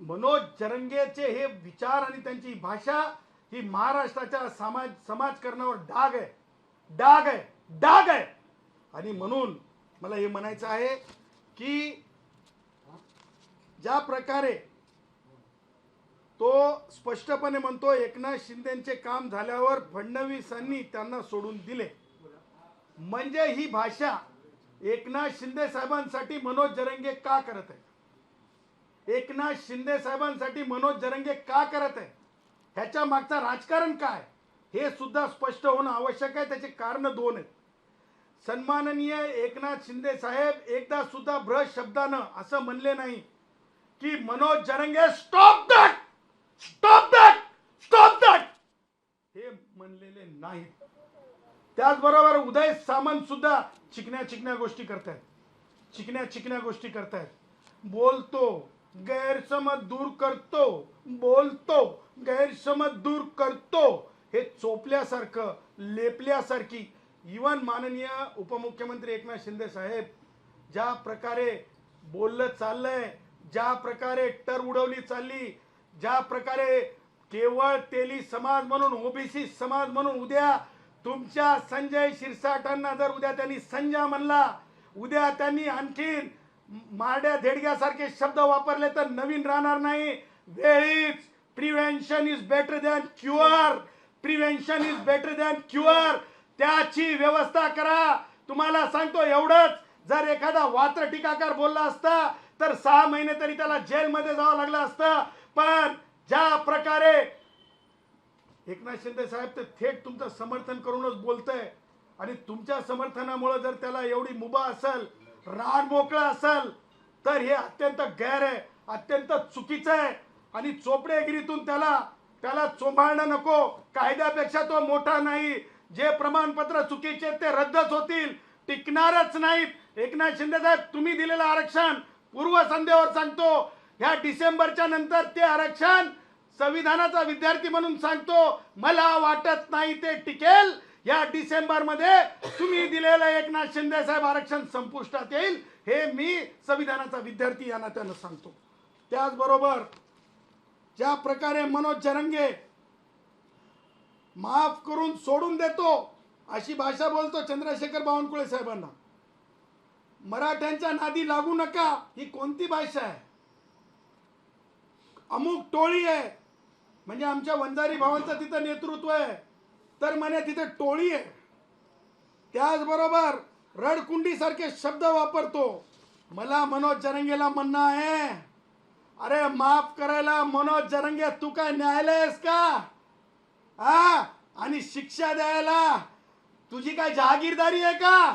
मनोज जरंगेचे हे विचार आणि त्यांची भाषा ही महाराष्ट्राच्या समाजकारणावर डाग आहे, डाग आहे, डाग आहे. आणि म्हणून मला हे म्हणायचं आहे की ज्या प्रकारे तो स्पष्टपणे म्हणतो एकनाथ शिंदेचे काम झाल्यावर फडणवीसांनी त्यांना सोडून दिले, म्हणजे ही भाषा एकनाथ शिंदे साहेबांसाठी मनोज जरंगे का करत आहे, एकनाथ शिंदे साहेबांसाठी मनोज जरंगे का करत आहे, ह्याच्या मागचं राजकारण काय हे सुद्धा स्पष्ट होणं आवश्यक आहे. त्याचे कारण दोन आहेत. सन्माननीय एकनाथ शिंदे साहेब एकदा सुद्धा भ्रश शब्दानं असं म्हणले नाही की Manoj Jarange stop that, stop that, stop that, हे म्हणलेले नाहीत. त्याचबरोबर उदय सामंत सुद्धा चिकन्या गोष्टी करतायत, चिकन्या गोष्टी करतायत. बोलतो गैरसमज दूर करतो, बोलतो गैरसमज दूर करतो, हे चोपल्यासारखं लेपल्यासारखी. इवन माननीय उपमुख्यमंत्री एकनाथ शिंदे साहेब ज्या प्रकारे बोललं चाललंय, ज्या प्रकारे टर उडवली चालली, ज्या प्रकारे केवळ तेली समाज म्हणून ओबीसी समाज म्हणून उद्या तुमच्या संजय शिरसाटांना जर उद्या त्यांनी संजय म्हणला, उद्या त्यांनी आणखीन मारड्या धेडग्यासारखे शब्द वापरले तर नवीन राहणार नाही. वेळीच prevention is better than cure, prevention is better than cure, त्याची व्यवस्था करा. तुम्हाला सांगतो एवढंच, जर एखादा वात्र टीकाकार बोलला असता तर 6 महिने तरी त्याला जेलमध्ये जावं लागलं असतं. पण ज्या प्रकारे एकनाथ शिंदे साहेब तर थेट तुमचं समर्थन करूनच बोलतंय आणि तुमच्या समर्थनामुळे जर त्याला एवढी मुभा असेल, राग मोकळा असेल, तर हे अत्यंत गैर आहे, अत्यंत चुकीचं आहे. आणि चोपडेगिरीतून त्याला चोंभाळणं नको. कायद्यापेक्षा तो मोठा नाही. जे प्रमाणपत्र चुकीचे ते रद्दच होतील, टिकणारच नाहीत. एकनाथ शिंदे साहेब तुम्ही दिलेलं आरक्षण पूर्वसंध्येवर सांगतो, ह्या डिसेंबरच्या नंतर ते आरक्षण संविधानाचा विद्यार्थी म्हणून सांगतो, मला वाटत नाही ते टिकेल. या डिसेंबर मध्ये तुम्ही दिलेलं एकनाथ शिंदे साहेब आरक्षण संपुष्टात येईल, हे मी संविधानाचा विद्यार्थी या नात्यानं सांगतो. त्याचबरोबर ज्या प्रकारे मनोज जरंगे माफ करून सोडून देतो अशी भाषा बोलतो चंद्रशेखर बावनकुळे साहेबांना, मराठ्यांच्या नादी लागू नका, ही कोणती भाषा आहे? अमुक टोळी आहे म्हणजे आमच्या वंजारी भावांचं तिथं नेतृत्व आहे, तर म्हणे तिथे टोळी आहे. त्याचबरोबर रडकुंडी सारखे शब्द वापरतो. मला मनोज जरंगेला म्हणणं आहे, अरे माफ करायला मनोज जरंगे तू काय न्यायालय आहेस का? आणि शिक्षा द्यायला तुझी काय जहागीरदारी आहे का?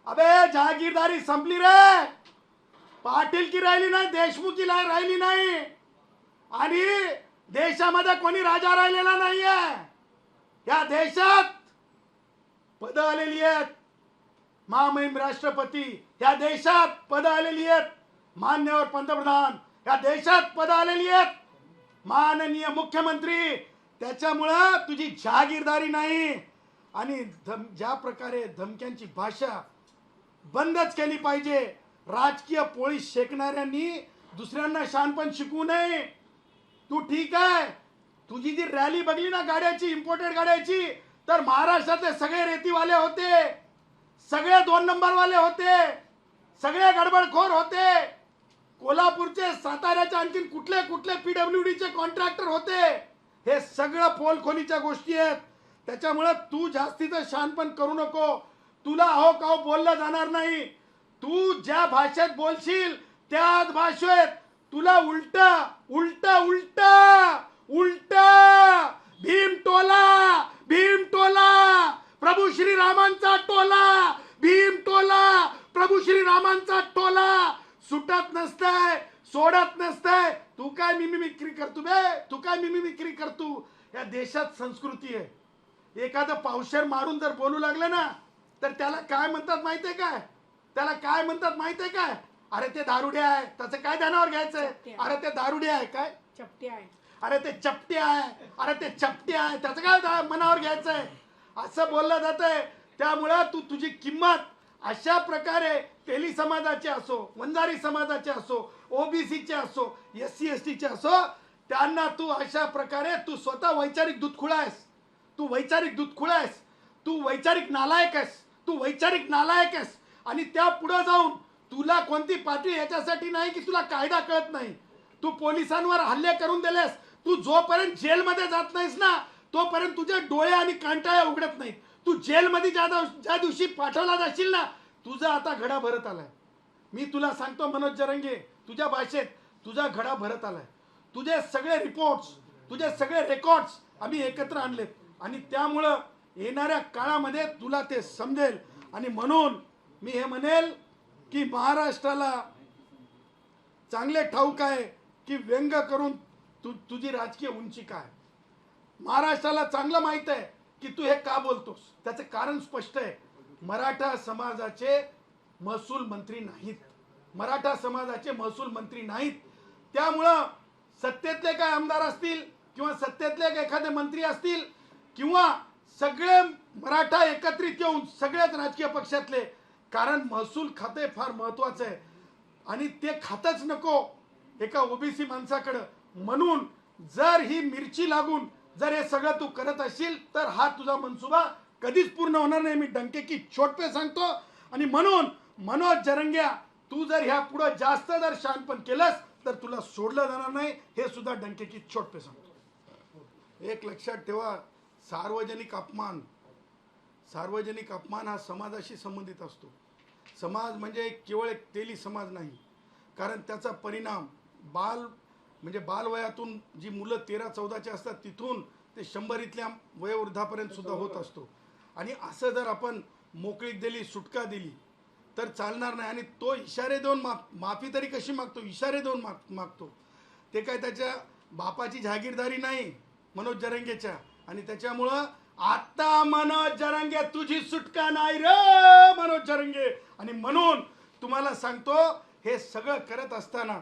अबे जहागीरदारी संपली रे, पाटीलकी राहिली नाही, देशमुखी राहिली नाही, आणि देशामध्ये कोणी राजा राहिलेला नाहीये. या देशात पद आलेली आहेत, महामहिम राष्ट्रपती, या देशात पद आलेली आहेत, मान्यवर पंतप्रधान, या देशात पद आलेली आहेत, माननीय मुख्यमंत्री. त्याच्यामुळं तुझी जहागीरदारी नाही. आणि ज्या प्रकारे धमक्यांची भाषा बंदच केली पाहिजे. राजकीय पोळी शेकणाऱ्यांनी दुसऱ्यांना शहाणपण शिकवू नये. तू ठीक आहे, तुझी जी रॅली बघली ना गाड्याची, इम्पोर्टेड गाड्याची, तर महाराष्ट्रातले सगळे रेतीवाले होते, सगळे 2 नंबरवाले होते, सगळे गडबडखोर होते. कोल्हापूरचे, साताऱ्याचे, आणखीन कुठले कुठले पीडब्ल्यूडीचे कॉन्ट्रॅक्टर होते. हे सगळं पोलखोलीच्या गोष्टी आहेत. त्याच्यामुळे तू जास्तीचं शहाणपण करू नको. तुला अहो काहो बोललं जाणार नाही. तू ज्या भाषेत बोलशील त्याच भाषेत तुला उलट उलट उलट उलट भीम टोला, भीम टोला, प्रभू श्री रामांचा टोला, भीम टोला, प्रभू श्री रामांचा टोला सुटत नसतंय, सोडत नसतंय. तू काय मिमिक्री करतो बे, तू काय मिमिक्री करतो? या देशात संस्कृती आहे. एखादं पावशेर मारून जर बोलू लागलं ना तर त्याला काय म्हणतात माहितीये काय? त्याला काय म्हणतात माहितीये काय? अरे ते दारुडे आहे. त्याचं काय ध्यानावर घ्यायचंय? अरे ते दारुडे आहे, काय चपटे आहे, अरे ते चपटे आहे, अरे ते चपटे आहे, त्याचं काय मनावर घ्यायचंय? असं बोललं जातंय. त्यामुळे तू तुझी किंमत अशा प्रकारे तेली समाजाचे असो, वंजारी समाजाचे असो, ओबीसीचे असो, SC STचे असो, त्यांना तू अशा प्रकारे तू स्वतः वैचारिक दुधखुळा आहेस, तू वैचारिक दुधखुळा आहेस, तू वैचारिक नालायक आहेस, तू वैचारिक नालायक आहेस. आणि त्या पुढे जाऊन तुला कोणती पातळी याच्यासाठी नाही की तुला कायदा कळत नाही. तू पोलिसांवर हल्ले करून दिलेस. तू जोपर्यंत जेलमध्ये जात नाहीस ना तोपर्यंत तुझे डोळे आणि कांटाळ्या उघडत नाहीत. तू जेलमध्ये ज्या दिवशी पाठवला जाशील ना तुझा आता घडा भरत आलाय. मी तुला सांगतो मनोज जरंगे, तुझ्या भाषेत तुझा घडा भरत आलाय. तुझे सगळे रिपोर्ट्स, तुझे सगळे रेकॉर्ड्स आम्ही एकत्र आणलेत आणि त्यामुळं येणाऱ्या काळामध्ये तुला ते समजेल. आणि म्हणून मी हे म्हणेल की महाराष्ट्राला चांगले ठाऊक आहे की व्यंग करून तुझी राजकीय उंची काय. महाराष्ट्राला चांगलं माहित आहे की तू हे का बोलतोस. त्याचं कारण स्पष्ट आहे. मराठा समाजाचे महसूल मंत्री नाहीत, मराठा समाजाचे महसूल मंत्री नाहीत. त्यामुळं सत्तेतले काय आमदार असतील किंवा सत्तेतले एखादे मंत्री असतील किंवा सगळे मराठा एकत्रित येऊन सगळ्याच राजकीय पक्षातले, कारण महसूल खाते फार महत्वाचं आहे आणि ते खातच नको एका ओबीसी माणसाकडं. म्हणून जर ही मिरची लागून जर हे सगळं तू करत असशील तर हा तुझा मनसुबा कधीच पूर्ण होणार नाही. मी डंके की चोट पे सांगतो. आणि म्हणून मनोज जरंग्या, तू जर ह्या पुढे जास्त जर शहाणपण केलंस तर तुला सोडलं जाणार नाही, हे सुद्धा डंके की चोट पे सांगतो. एक लक्षात ठेवा, सार्वजनिक अपमान हा समाजाशी संबंधित असतो. समाज म्हणजे केवळ एक तेली समाज नाही, कारण त्याचा परिणाम बालवयातून जी मुलं 13-14चे असतात तिथून ते 100 वयोवृद्धापर्यंत सुद्धा होत असतो. आणि असं जर आपण मोकळीक दिली, सुटका दिली तर चालणार नाही. आणि तो इशारे देऊन माफी तरी कशी मागतो, इशारे देऊन मागतो. ते काय त्याच्या बापाची जागीरदारी नाही मनोज जरंगेच्या. आणि त्याच्यामुळं आता मनोज जरंगे तुझी सुटका नाही रे मनोज जरंगे. आणि म्हणून तुम्हाला सांगतो, हे सगळं करत असताना